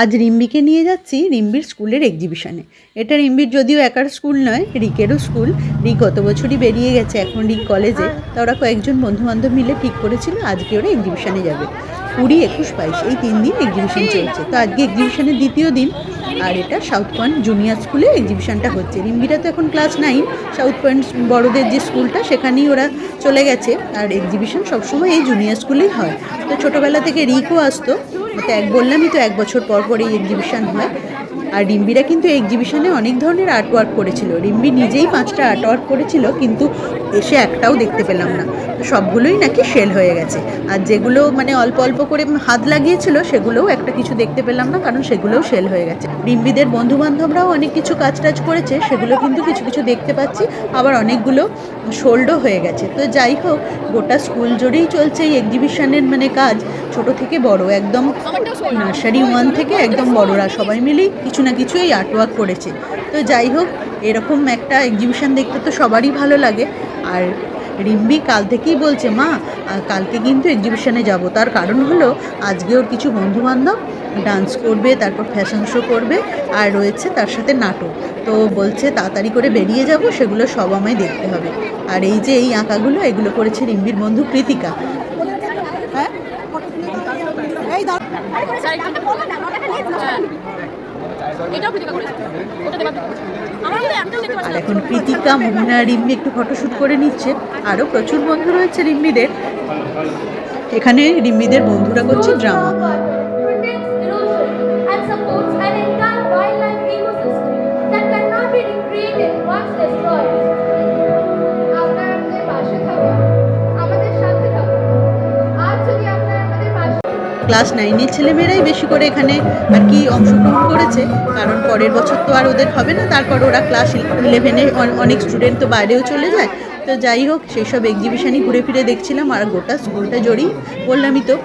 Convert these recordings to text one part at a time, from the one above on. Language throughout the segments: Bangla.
আজ রিম্বিকে নিয়ে যাচ্ছি রিম্বির স্কুলের এক্সিবিশানে। এটা রিম্বির যদিও একার স্কুল নয়, রিকেরও স্কুল। রিক গত বছরই বেরিয়ে গেছে, এখন রিক কলেজে। তা ওরা কয়েকজন বন্ধুবান্ধব মিলে ঠিক করেছিল আজকে ওরা এক্সিবিশানে যাবে। 20, 21, 22 এই 3 দিন এক্সিবিশান চলছে। তো আজকে এক্সিবিশানের দ্বিতীয় দিন, আর এটা সাউথ পয়েন্ট জুনিয়র স্কুলে এক্সিবিশানটা হচ্ছে। রিম্বিরা তো এখন ক্লাস 9, সাউথ পয়েন্ট বড়দের যে স্কুলটা সেখানেই ওরা চলে গেছে। আর এক্সিবিশান সবসময় এই জুনিয়র স্কুলেই হয়। তো ছোটোবেলা থেকে রিকও আসতো। তো বললামই তো 1 বছর পর পর এই এক্সিবিশান হয়। আর রিম্বিরা কিন্তু এক্সিবিশানে অনেক ধরনের আর্ট ওয়ার্ক করেছিল। রিম্বি নিজেই 5টা আর্ট ওয়ার্ক করেছিল, কিন্তু এসে একটাও দেখতে পেলাম না। তো সবগুলোই নাকি সেল হয়ে গেছে। আর যেগুলো মানে অল্প অল্প করে হাত লাগিয়েছিল সেগুলোও একটা কিছু দেখতে পেলাম না, কারণ সেগুলোও সেল হয়ে গেছে। রিম্বিদের বন্ধুবান্ধবরাও অনেক কিছু কাজ টাজ করেছে, সেগুলো কিন্তু কিছু কিছু দেখতে পাচ্ছি, আবার অনেকগুলো সোল্ডও হয়ে গেছে। তো যাই হোক, গোটা স্কুল জুড়েই চলছে এই এক্সিবিশানের মানে কাজ, ছোট থেকে বড়, একদম নার্সারি 1 থেকে একদম বড়রা সবাই মিলেই কিছু না কিছু এই আর্টওয়ার্ক করেছে। তো যাই হোক, এরকম একটা এক্সিবিশান দেখতে তো সবারই ভালো লাগে। আর রিম্বি কাল থেকেই বলছে, মা কালকে কিন্তু এক্সিবিশানে যাব। তার কারণ হলো আজকে ওর কিছু বন্ধুবান্ধব ডান্স করবে, তারপর ফ্যাশন শো করবে, আর রয়েছে তার সাথে নাটক। তো বলছে তাড়াতাড়ি করে বেরিয়ে যাব, সেগুলো সব আমায় দেখতে হবে। আর এই যে এই আঁকাগুলো, এগুলো করেছে রিম্বির বন্ধু কৃতিকা। আর এখন কৃতিকা, মোহনা, রিম্বি একটু ফটোশ্যুট করে নিচ্ছে। আরও প্রচুর বন্ধু রয়েছে রিম্বিদের। এখানে রিম্বিদের বন্ধুরা করছে ড্রামা। ক্লাস 9-এর ছেলেমেয়েরাই বেশি করে এখানে আর কি অংশগ্রহণ করেছে, কারণ পরের বছর তো আর ওদের হবে না। তারপর ওরা ক্লাস 11-এ অনেক স্টুডেন্ট তো বাইরেও চলে যায়। তো যাই হোক, সেই সব এক্সিবিশানই ঘুরে ফিরে দেখছিলাম। আর গোটা স্কুলটা জড়িয়ে বললামই তো,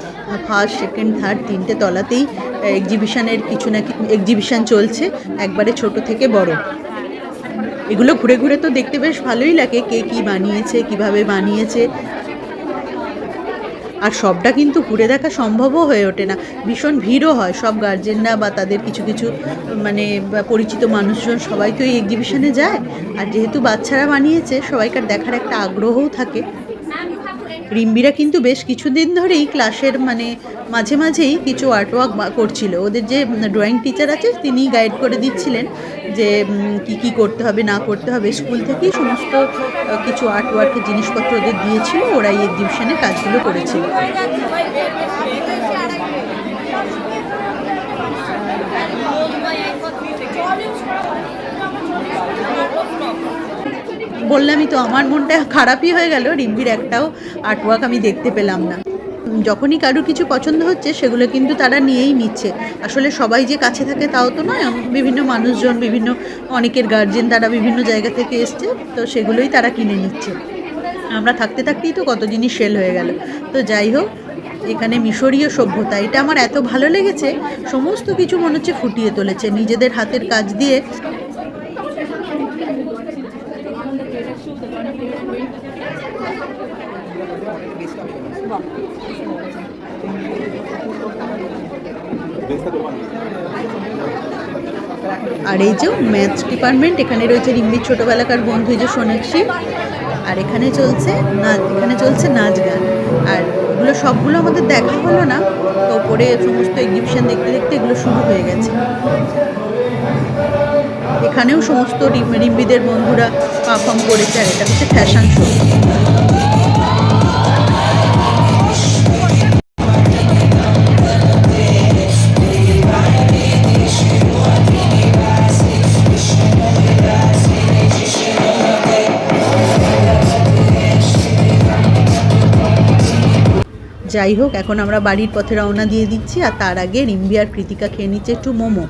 ফার্স্ট, সেকেন্ড, থার্ড 3টে তলাতেই এক্সিবিশানের কিছু না কিছু এক্সিবিশান চলছে, একবারে ছোট থেকে বড়। এগুলো ঘুরে ঘুরে তো দেখতে বেশ ভালোই লাগে, কে কী বানিয়েছে, কিভাবে বানিয়েছে। আর সবটা কিন্তু ঘুরে দেখা সম্ভবও হয়ে ওঠে না, ভীষণ ভিড়ও হয়। সব গার্জেনরা বা তাদের কিছু কিছু মানে পরিচিত মানুষজন সবাই তো এই এক্সিবিশানে যায়। আর যেহেতু বাচ্চারা বানিয়েছে, সবাইকার দেখার একটা আগ্রহও থাকে। রিম্বিরা কিন্তু বেশ কিছুদিন ধরেই ক্লাসের মানে মাঝে মাঝেই কিছু আর্টওয়ার্ক করছিল। ওদের যে ড্রয়িং টিচার আছে, তিনি গাইড করে দিচ্ছিলেন যে কি কি করতে হবে না করতে হবে। স্কুল থেকেই সমস্ত কিছু আর্টওয়ার্কের জিনিসপত্র ওদের দিয়েছিল, ওরা এই এক্সিবিশানে কাজগুলো করেছিল। বললামই তো, আমার মনটা খারাপই হয়ে গেল, রিম্বির একটাও আর্টওয়ার্ক আমি দেখতে পেলাম না। যখনই কারোর কিছু পছন্দ হচ্ছে, সেগুলো কিন্তু তারা নিয়েই নিচ্ছে। আসলে সবাই যে কাছে থাকে তাও তো নয়, বিভিন্ন মানুষজন, বিভিন্ন অনেকের গার্জেন, তারা বিভিন্ন জায়গা থেকে এসছে, তো সেগুলোই তারা কিনে নিচ্ছে। আমরা থাকতে থাকতেই তো কত জিনিস সেল হয়ে গেল। তো যাই হোক, এখানে মিশরীয় সভ্যতা, এটা আমার এত ভালো লেগেছে। সমস্ত কিছু মনে হচ্ছে ফুটিয়ে তুলেছে নিজেদের হাতের কাজ দিয়ে। আর এই যে ম্যাথস ডিপার্টমেন্ট, এখানে রয়েছে রিম্বির ছোটোবেলাকার বন্ধু যে সোনাক্ষী। আর এখানে চলছে নাচ গান। আর এগুলো সবগুলো আমাদের দেখা হলো না, তো ওপরে সমস্ত এক্সিবিশন দেখতে দেখতে এগুলো শুরু হয়ে গেছে। এখানেও সমস্ত রিম্বিদের বন্ধুরা পারফর্ম করেছে। আর এটা হচ্ছে ফ্যাশন শো। যাই হোক, এখন আমরা বাড়ির পথে রওনা দিয়ে দিচ্ছি। আর তার আগে রিম্বি আর কৃতিকা খেয়ে নিচ্ছে একটু মোমো।